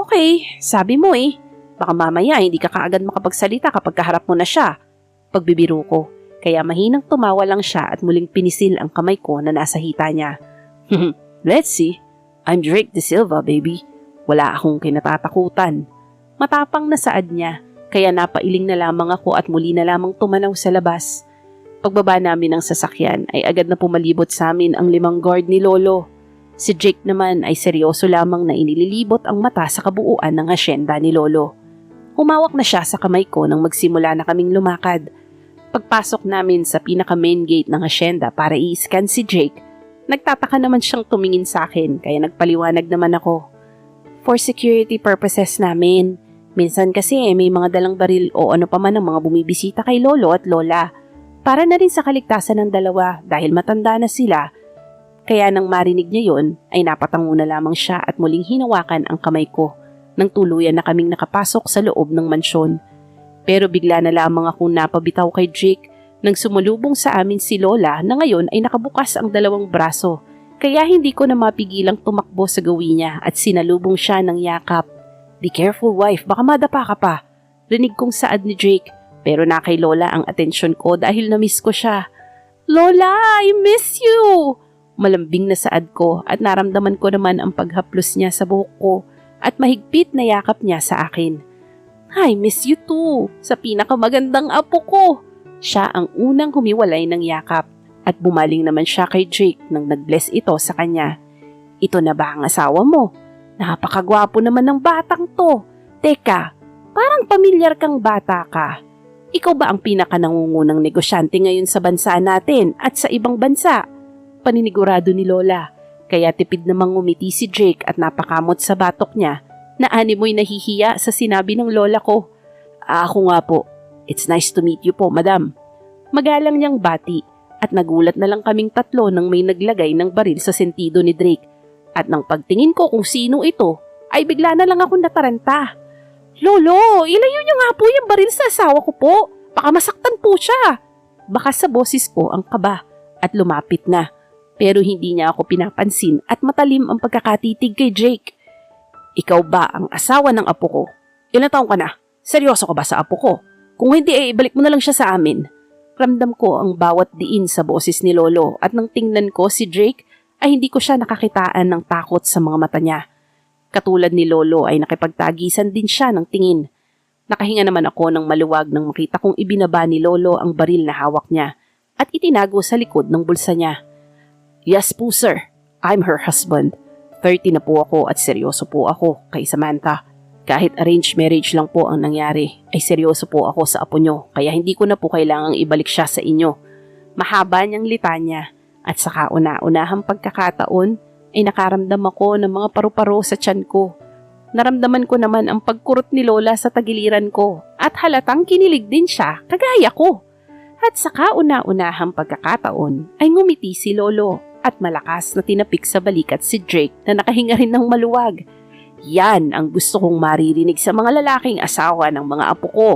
Okay, sabi mo eh. Baka mamaya hindi ka kaagad makapagsalita kapag kaharap mo na siya. Pagbibiro ko, kaya mahinang tumawa lang siya at muling pinisil ang kamay ko na nasa hita niya. Let's see. I'm Drake De Silva, baby. Wala akong kinatatakutan. Matapang na saad niya, kaya napailing na lamang ako at muli na lamang tumanaw sa labas. Pagbaba namin ng sasakyan ay agad na pumalibot sa amin ang 5 guard ni Lolo. Si Jake naman ay seryoso lamang na inililibot ang mata sa kabuuan ng asyenda ni Lolo. Humawak na siya sa kamay ko nang magsimula na kaming lumakad. Pagpasok namin sa pinaka-main gate ng asyenda para i-scan si Jake, nagtataka naman siyang tumingin sa akin kaya nagpaliwanag naman ako. For security purposes namin. Minsan kasi may mga dalang baril o ano pa man ang mga bumibisita kay Lolo at Lola. Para na rin sa kaligtasan ng dalawa dahil matanda na sila. Kaya nang marinig niya yon ay napatango na lamang siya at muling hinawakan ang kamay ko nang tuluyan na kaming nakapasok sa loob ng mansyon. Pero bigla na lamang akong napabitaw kay Jake nang sumalubong sa amin si Lola na ngayon ay nakabukas ang 2 braso. Kaya hindi ko na mapigilang tumakbo sa gawin niya at sinalubong siya ng yakap. Be careful wife, baka madapa ka pa. Rinig kong saad ni Jake pero na kay Lola ang atensyon ko dahil na-miss ko siya. Lola, I miss you! Malambing na saad ko at naramdaman ko naman ang paghaplos niya sa buhok ko at mahigpit na yakap niya sa akin. I miss you too, sa pinakamagandang apo ko. Siya ang unang humiwalay ng yakap at bumaling naman siya kay Jake nang nag-bless ito sa kanya. Ito na ba ang asawa mo? Napakagwapo naman ng batang to. Teka, parang pamilyar kang bata ka. Ikaw ba ang pinaka-nangungunang negosyante ngayon sa bansa natin at sa ibang bansa? Paninigurado ni Lola. Kaya tipid namang ngumiti si Jake at napakamot sa batok niya na animoy nahihiya sa sinabi ng lola ko. Ako nga po. It's nice to meet you po, madam. Magalang niyang bati at nagulat na lang kaming tatlo nang may naglagay ng baril sa sentido ni Drake. At nang pagtingin ko kung sino ito, ay bigla na lang ako nataranta. Lolo, ilayo niyo nga po yung baril sa asawa ko po. Baka masaktan po siya. Baka sa boses ko ang kaba at lumapit na. Pero hindi niya ako pinapansin at matalim ang pagkakatitig kay Jake. Ikaw ba ang asawa ng apo ko? Ilang taong ka na? Seryoso ka ba sa apo ko? Kung hindi ay ibalik mo na lang siya sa amin. Ramdam ko ang bawat diin sa boses ni Lolo at nang tingnan ko si Drake ay hindi ko siya nakakitaan ng takot sa mga mata niya. Katulad ni Lolo ay nakipagtagisan din siya ng tingin. Nakahinga naman ako ng maluwag nang makita kong ibinaba ni Lolo ang baril na hawak niya at itinago sa likod ng bulsa niya. Yes po sir, I'm her husband. 30 na po ako at seryoso po ako kay Samantha. Kahit arranged marriage lang po ang nangyari, ay seryoso po ako sa apo nyo kaya hindi ko na po kailangang ibalik siya sa inyo. Mahaba niyang litanya at sa kauna-unahang pagkakataon ay nakaramdam ako ng mga paru-paro sa tiyan ko. Naramdaman ko naman ang pagkurot ni Lola sa tagiliran ko at halatang kinilig din siya kagaya ko. At sa kauna-unahang pagkakataon ay ngumiti si Lolo at malakas na tinapik sa balikat si Drake na nakahinga rin ng maluwag. Yan ang gusto kong maririnig sa mga lalaking asawa ng mga apo ko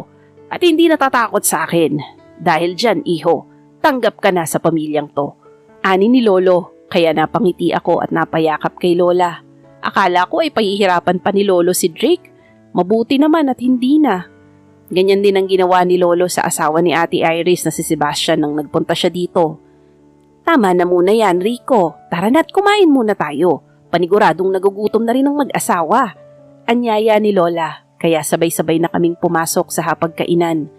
at hindi natatakot sa akin. Dahil dyan, iho, tanggap ka na sa pamilyang to. Ani ni Lolo, kaya napangiti ako at napayakap kay Lola. Akala ko ay pahihirapan pa ni Lolo si Drake. Mabuti naman at hindi na. Ganyan din ang ginawa ni Lolo sa asawa ni Ate Iris na si Sebastian nang nagpunta siya dito. Tama na muna yan, Rico. Tara na't kumain muna tayo. Paniguradong nagugutom na rin ang mag-asawa. Anyaya ni Lola, kaya sabay-sabay na kaming pumasok sa hapagkainan.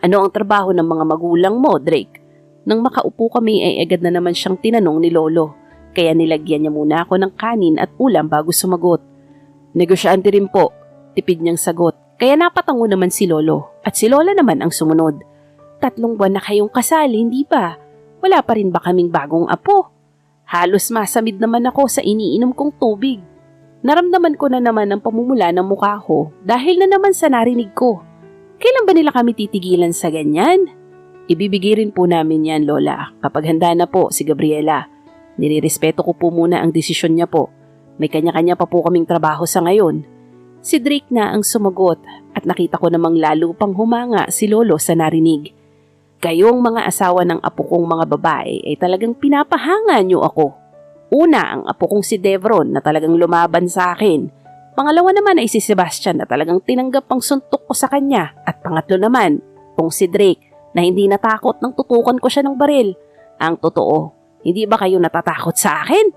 Ano ang trabaho ng mga magulang mo, Drake? Nang makaupo kami ay agad na naman siyang tinanong ni Lolo. Kaya nilagyan niya muna ako ng kanin at ulam bago sumagot. Negosyante rin po, tipid niyang sagot. Kaya napatango naman si Lolo at si Lola naman ang sumunod. 3 buwan na kayong kasal, hindi ba? Wala pa rin ba kaming bagong apo? Halos masamid naman ako sa iniinom kong tubig. Naramdaman ko na naman ang pamumula ng mukha ko dahil na naman sa narinig ko. Kailan ba nila kami titigilan sa ganyan? Ibibigay rin po namin yan, Lola, kapag handa na po si Gabriela. Nilirespeto ko po muna ang desisyon niya po. May kanya-kanya pa po kaming trabaho sa ngayon. Si Drake na ang sumagot at nakita ko namang lalo pang humanga si Lolo sa narinig. Kayong mga asawa ng apo kong mga babae ay talagang pinapahanga niyo ako. Una, ang apo kong si Devron na talagang lumaban sa akin. Pangalawa naman ay si Sebastian na talagang tinanggap ang suntok ko sa kanya. At pangatlo naman, tong si Drake na hindi natakot nang tutukan ko siya ng baril. Ang totoo, hindi ba kayo natatakot sa akin?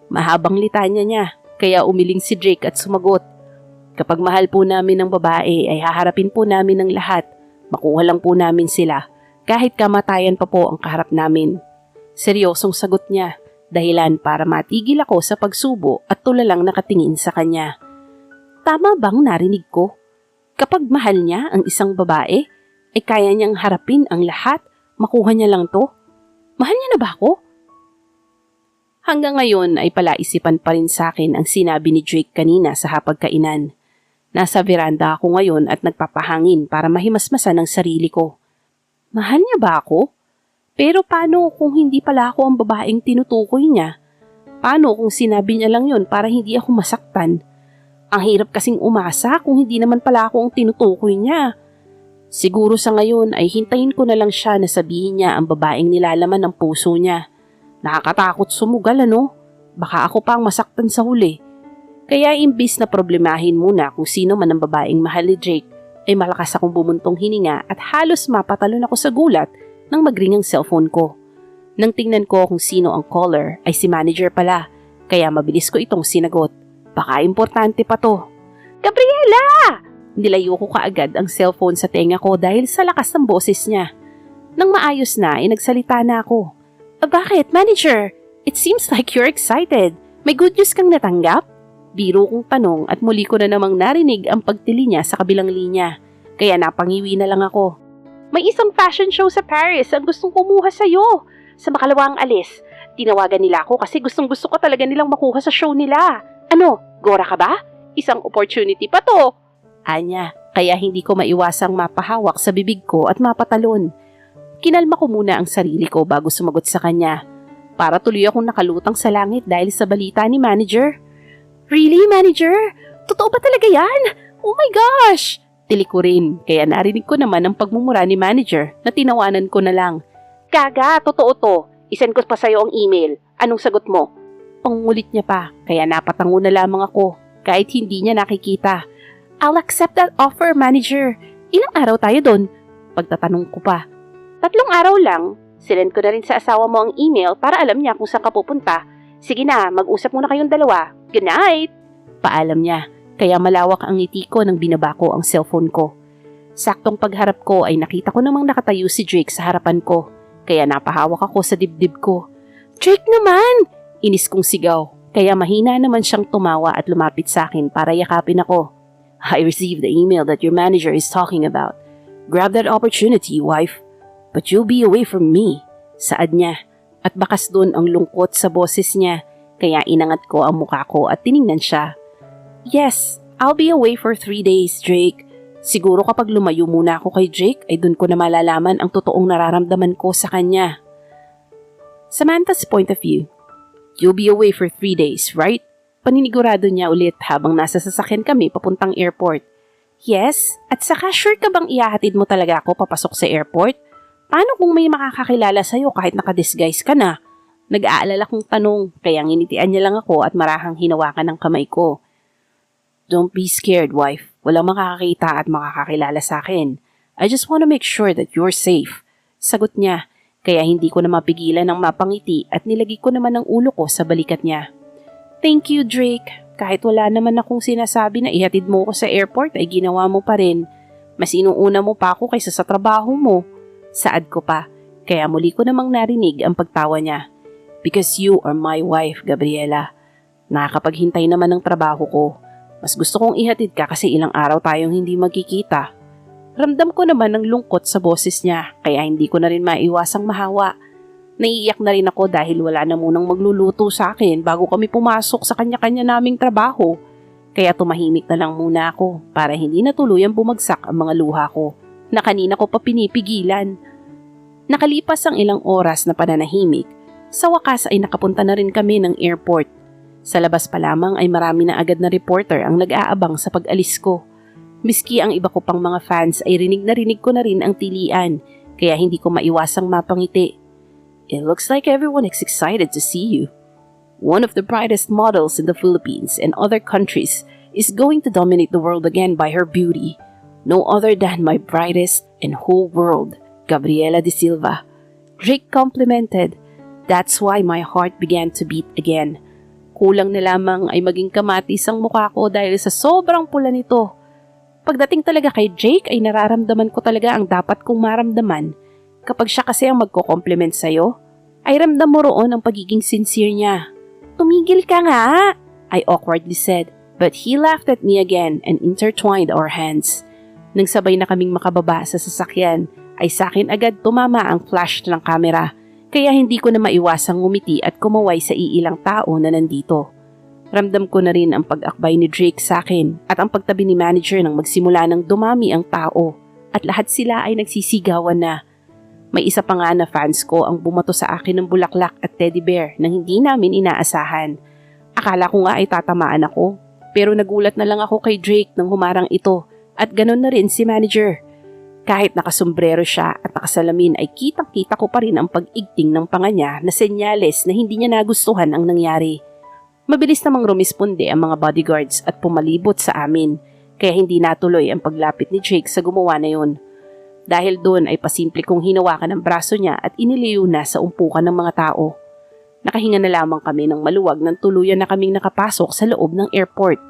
Mahabang litanya niya, kaya umiling si Drake at sumagot. Kapag mahal po namin ng babae ay haharapin po namin ng lahat. Makuha lang po namin sila, kahit kamatayan pa po ang kaharap namin. Seryosong sagot niya, dahilan para matigil ako sa pagsubo at tulalang nakatingin sa kanya. Tama bang narinig ko? Kapag mahal niya ang isang babae, ay kaya niyang harapin ang lahat, makuha niya lang to? Mahal niya na ba ako? Hanggang ngayon ay palaisipan pa rin sa akin ang sinabi ni Drake kanina sa hapagkainan. Nasa veranda ako ngayon at nagpapahangin para mahimasmasan ang sarili ko. Mahal niya ba ako? Pero paano kung hindi pala ako ang babaeng tinutukoy niya? Paano kung sinabi niya lang yon para hindi ako masaktan? Ang hirap kasing umasa kung hindi naman pala ako ang tinutukoy niya. Siguro sa ngayon ay hintayin ko na lang siya na sabihin niya ang babaeng nilalaman ng puso niya. Nakakatakot sumugal ano? Baka ako pa ang masaktan sa huli. Kaya imbis na problemahin muna kung sino man ang babaeng mahal ni Drake, ay malakas akong bumuntong hininga at halos mapatalon ako sa gulat nang magring ang cellphone ko. Nang tingnan ko kung sino ang caller ay si manager pala, kaya mabilis ko itong sinagot. Baka importante pa to. Gabriela! Nilayo ko kaagad ang cellphone sa tenga ko dahil sa lakas ng boses niya. Nang maayos na ay nagsalita na ako. Bakit, manager? It seems like you're excited. May good news kang natanggap? Biro kong tanong at muli ko na namang narinig ang pagtili niya sa kabilang linya. Kaya napangiwi na lang ako. May isang fashion show sa Paris ang gustong kumuha sa'yo. Sa makalawang alis, tinawagan nila ako kasi gustong-gusto ko talaga nilang makuha sa show nila. Ano, gora ka ba? Isang opportunity pa to. Anya, kaya hindi ko maiwasang mapahawak sa bibig ko at mapatalon. Kinalma ko muna ang sarili ko bago sumagot sa kanya. Para tuloy akong nakalutang sa langit dahil sa balita ni manager. Really, manager? Totoo ba talaga yan? Oh my gosh! Tilik ko rin, kaya narinig ko naman ang pagmumura ni manager na tinawanan ko na lang. Gaga, totoo to. Isend ko pa sa'yo ang email. Anong sagot mo? Pangulit niya pa, kaya napatango na lamang ako kahit hindi niya nakikita. I'll accept that offer, manager. Ilang araw tayo doon? Pagtatanong ko pa. 3 araw lang. Sinend ko na rin sa asawa mo ang email para alam niya kung saan ka pupunta. Sige na, mag-usap muna kayong dalawa. Good night! Paalam niya, kaya malawak ang ngiti ko nang binaba ko ang cellphone ko. Saktong pagharap ko ay nakita ko namang nakatayo si Drake sa harapan ko, kaya napahawak ako sa dibdib ko. Drake naman! Inis kong sigaw, kaya mahina naman siyang tumawa at lumapit sa akin para yakapin ako. I received the email that your manager is talking about. Grab that opportunity, wife. But you'll be away from me. Saad niya. At bakas doon ang lungkot sa boses niya, kaya inangat ko ang mukha ko at tiningnan siya. Yes, I'll be away for 3 days, Drake. Siguro kapag lumayo muna ako kay Drake ay doon ko na malalaman ang totoong nararamdaman ko sa kanya. Samantha's point of view. You'll be away for 3 days, right? Paninigurado niya ulit habang nasa sasakyan kami papuntang airport. Yes, at saka sure ka bang ihahatid mo talaga ako papasok sa airport? Paano kung may makakakilala sa'yo kahit nakadisguise ka na? Nag-aalala kong tanong, kaya nginitian niya lang ako at marahang hinawakan ng kamay ko. Don't be scared, wife. Walang makakakita at makakakilala sa akin. I just want to make sure that you're safe. Sagot niya, kaya hindi ko na mapigilan ng mapangiti at nilagay ko naman ang ulo ko sa balikat niya. Thank you, Drake. Kahit wala naman akong sinasabi na ihatid mo ko sa airport ay ginawa mo pa rin. Mas inuuna mo pa ako kaysa sa trabaho mo. Saad ko pa, kaya muli ko namang narinig ang pagtawa niya. Because you are my wife, Gabriela. Nakakapaghintay naman ng trabaho ko. Mas gusto kong ihatid ka kasi ilang araw tayong hindi magkikita. Ramdam ko naman ang lungkot sa boses niya, kaya hindi ko na rin maiwasang mahawa. Naiiyak na rin ako dahil wala na munang magluluto sa akin bago kami pumasok sa kanya-kanya naming trabaho. Kaya tumahimik na lang muna ako para hindi na tuluyang bumagsak ang mga luha ko na kanina ko pa pinipigilan. Nakalipas ang ilang oras na pananahimik, sa wakas ay nakapunta na rin kami ng airport. Sa labas pa lamang ay marami na agad na reporter ang nag-aabang sa pag-alis ko. Miski ang iba ko pang mga fans ay rinig ko na rin ang tilian, kaya hindi ko maiwasang mapangiti. It looks like everyone is excited to see you. One of the brightest models in the Philippines and other countries is going to dominate the world again by her beauty. No other than my brightest in whole world, Gabriela de Silva. Drake complimented. That's why my heart began to beat again. Kulang na lamang ay maging kamatis ang mukha ko dahil sa sobrang pula nito. Pagdating talaga kay Jake ay nararamdaman ko talaga ang dapat kong maramdaman. Kapag siya kasi ang magko-compliment sa'yo, ay ramdam mo roon ang pagiging sincere niya. Tumigil ka nga, I awkwardly said, but he laughed at me again and intertwined our hands. Nang sabay na kaming makababa sa sasakyan, ay sakin agad tumama ang flash ng kamera, kaya hindi ko na maiwasang ngumiti at kumaway sa iilang tao na nandito. Ramdam ko na rin ang pag-akbay ni Drake sa akin at ang pagtabi ni manager nang magsimula ng dumami ang tao at lahat sila ay nagsisigawan na. May isa pa nga na fans ko ang bumato sa akin ng bulaklak at teddy bear nang hindi namin inaasahan. Akala ko nga ay tatamaan ako, pero nagulat na lang ako kay Drake nang humarang ito at ganon na rin si manager. Kahit nakasombrero siya at nakasalamin ay kitang-kita ko pa rin ang pag-igting ng panga niya na senyales na hindi niya nagustuhan ang nangyari. Mabilis namang rumisponde ang mga bodyguards at pumalibot sa amin, kaya hindi natuloy ang paglapit ni Jake sa gumawa na yun. Dahil doon ay pasimple kong hinawakan ang braso niya at iniliw na sa umpukan ng mga tao. Nakahinga na lamang kami ng maluwag nang tuluyan na kaming nakapasok sa loob ng airport.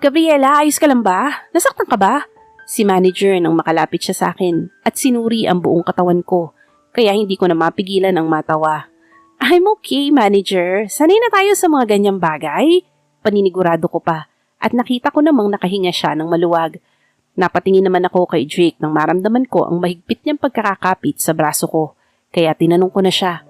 Gabriela, ayos ka lang ba? Nasaktan ka ba? Si manager nang makalapit siya sa akin at sinuri ang buong katawan ko, kaya hindi ko na mapigilan ang matawa. I'm okay, manager. Sanay na tayo sa mga ganyang bagay. Paninigurado ko pa at nakita ko namang nakahinga siya ng maluwag. Napatingin naman ako kay Drake nang maramdaman ko ang mahigpit niyang pagkakakapit sa braso ko, kaya tinanong ko na siya.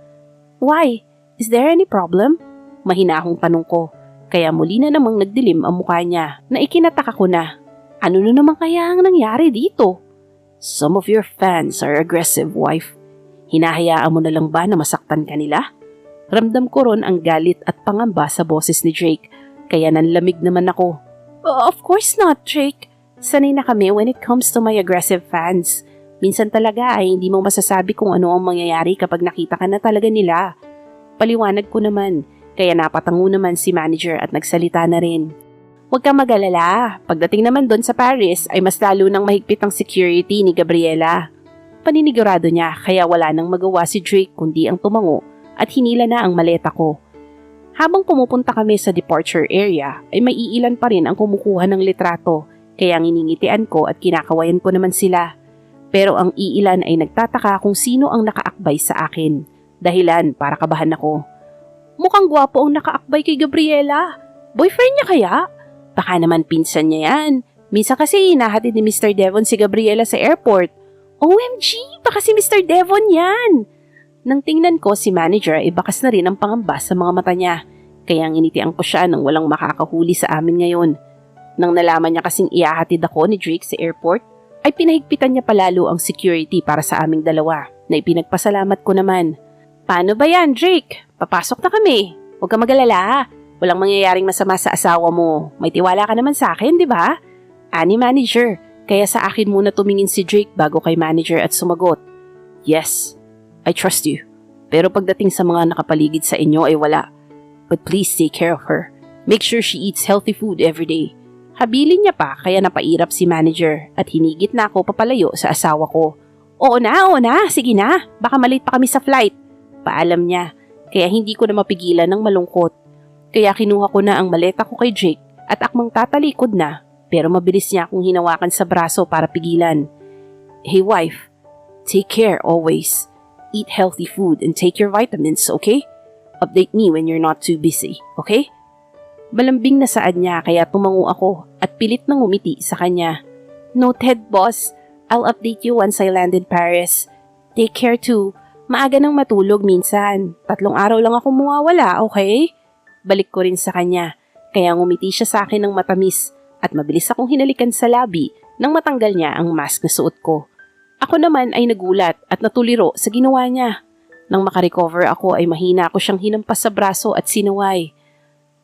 Why? Is there any problem? Mahinahong tanong ko, kaya muli na namang nagdilim ang mukha niya na ikinataka ko na. Ano na naman kaya ang nangyari dito? Some of your fans are aggressive, wife. Hinahayaan mo na lang ba na masaktan ka nila? Ramdam ko ron ang galit at pangamba sa boses ni Drake, kaya nanlamig naman ako. Of course not, Drake. Sanay na kami when it comes to my aggressive fans. Minsan talaga ay hindi mo masasabi kung ano ang mangyayari kapag nakita ka na talaga nila. Paliwanag ko naman, kaya napatango naman si manager at nagsalita na rin. Huwag kang mag-alala. Pagdating naman doon sa Paris ay mas lalo nang mahigpit ang security ni Gabriela. Paninigurado niya kaya wala nang magawa si Drake kundi ang tumango at hinila na ang maleta ko. Habang pumupunta kami sa departure area ay may iilan pa rin ang kumukuha ng litrato kaya nginingitian ko at kinakawayan ko naman sila. Pero ang iilan ay nagtataka kung sino ang nakaakbay sa akin. Dahilan para kabahan ako. Mukhang gwapo ang nakaakbay kay Gabriela. Boyfriend niya kaya? Baka naman pinsan niya yan. Minsan kasi hinahatid ni Mr. Devon si Gabriela sa airport. OMG! Baka si Mr. Devon yan! Nang tingnan ko si manager ay bakas na rin ang pangamba sa mga mata niya. Kaya nginitian ko siya nang walang makakahuli sa amin ngayon. Nang nalaman niya kasing iahatid ako ni Drake sa airport, ay pinahigpitan niya palalo ang security para sa aming dalawa na ipinagpasalamat ko naman. Paano ba yan, Drake? Papasok na kami. Huwag ka mag-alala. Walang mangyayaring masama sa asawa mo. May tiwala ka naman sa akin, di ba? Ani manager. Kaya sa akin muna tumingin si Drake bago kay manager at sumagot. Yes, I trust you. Pero pagdating sa mga nakapaligid sa inyo ay wala. But please take care of her. Make sure she eats healthy food every day. Habilin niya pa kaya napairap si manager at hinigit na ako papalayo sa asawa ko. Oo na, sige na. Baka malate pa kami sa flight. Paalam niya, kaya hindi ko na mapigilan ng malungkot. Kaya kinuha ko na ang maleta ko kay Jake at akmang tatalikod na. Pero mabilis niya akong hinawakan sa braso para pigilan. Hey wife, take care always. Eat healthy food and take your vitamins, okay? Update me when you're not too busy, okay? Malambing na saad niya kaya tumango ako at pilit na ngumiti sa kanya. Noted, boss. I'll update you once I land in Paris. Take care too. Maaga nang matulog minsan. 3 araw lang ako mawawala, okay? Balik ko rin sa kanya, kaya ngumiti siya sa akin ng matamis at mabilis akong hinalikan sa labi nang matanggal niya ang mask na suot ko. Ako naman ay nagulat at natuliro sa ginawa niya. Nang makarecover ako ay mahina ako siyang hinampas sa braso at sinaway.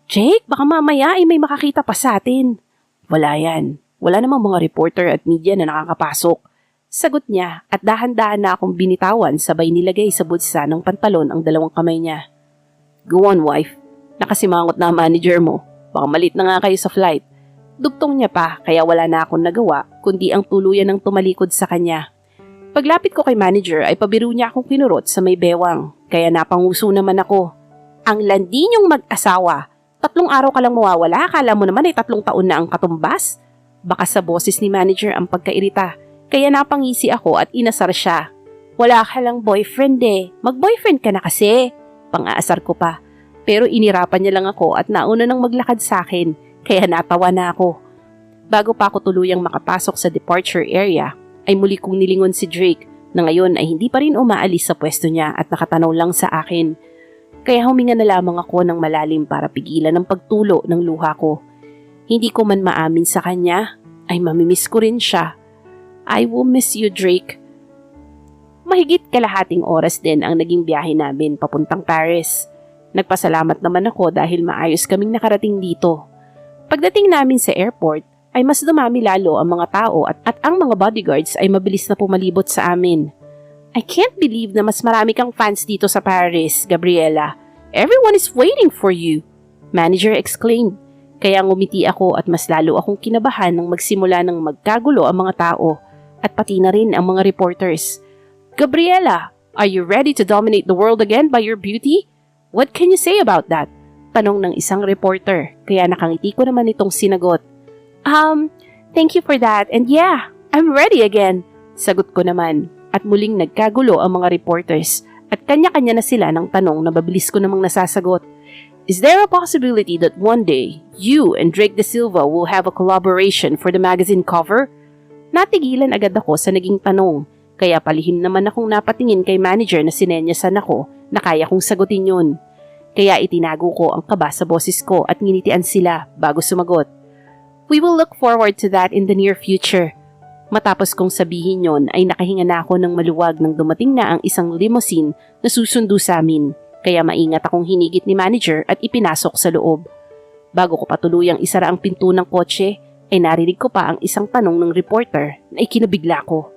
Jake, baka mamaya ay may makakita pa sa atin. Wala yan. Wala namang mga reporter at media na nakakapasok. Sagot niya at dahan-dahan na akong binitawan sabay nilagay sa bulsa ng pantalon ang 2 kamay niya. Go on, wife. Nakasimangot na ang manager mo. Baka malit na nga kayo sa flight. Dugtong niya pa kaya wala na akong nagawa kundi ang tuluyan ng tumalikod sa kanya. Paglapit ko kay manager ay pabiro niya akong kinurot sa may bewang kaya napanguso naman ako. Ang landi niyong mag-asawa, 3 araw ka lang mawawala, akala mo naman ay 3 taon na ang katumbas? Baka sa boses ni manager ang pagkairita kaya napangisi ako at inasar siya. Wala ka lang boyfriend mag-boyfriend ka na kasi. Pang-aasar ko pa. Pero inirapan niya lang ako at nauna nang maglakad sa akin kaya natawa na ako. Bago pa ako tuluyang makapasok sa departure area ay muli kong nilingon si Drake na ngayon ay hindi pa rin umaalis sa pwesto niya at nakatanaw lang sa akin. Kaya huminga na lamang ako ng malalim para pigilan ang pagtulo ng luha ko. Hindi ko man maamin sa kanya ay mamimiss ko rin siya. I will miss you, Drake. Mahigit kalahating oras din ang naging biyahe namin papuntang Paris. Nagpasalamat naman ako dahil maayos kaming nakarating dito. Pagdating namin sa airport ay mas dumami lalo ang mga tao at ang mga bodyguards ay mabilis na pumalibot sa amin. I can't believe na mas marami kang fans dito sa Paris, Gabriela. Everyone is waiting for you, manager exclaimed. Kaya ngumiti ako at mas lalo akong kinabahan nang magsimula ng magkagulo ang mga tao at pati na rin ang mga reporters. Gabriela, are you ready to dominate the world again by your beauty? What can you say about that? Tanong ng isang reporter, kaya nakangiti ko naman itong sinagot. Thank you for that and yeah, I'm ready again. Sagot ko naman at muling nagkagulo ang mga reporters at kanya-kanya na sila ng tanong na mabilis ko namang nasasagot. Is there a possibility that one day, you and Drake De Silva will have a collaboration for the magazine cover? Natigilan agad ako sa naging tanong, kaya palihim naman akong napatingin kay manager na sinenyasan ako na kaya kong sagutin yun. Kaya itinago ko ang kaba sa boses ko at nginitian sila bago sumagot. We will look forward to that in the near future. Matapos kong sabihin yon ay nakahinga na ako ng maluwag nang dumating na ang isang limousine na susundo sa amin. Kaya maingat akong hinigit ni manager at ipinasok sa loob. Bago ko patuluyang isara ang pinto ng kotse, ay narinig ko pa ang isang tanong ng reporter na ikinabigla ko.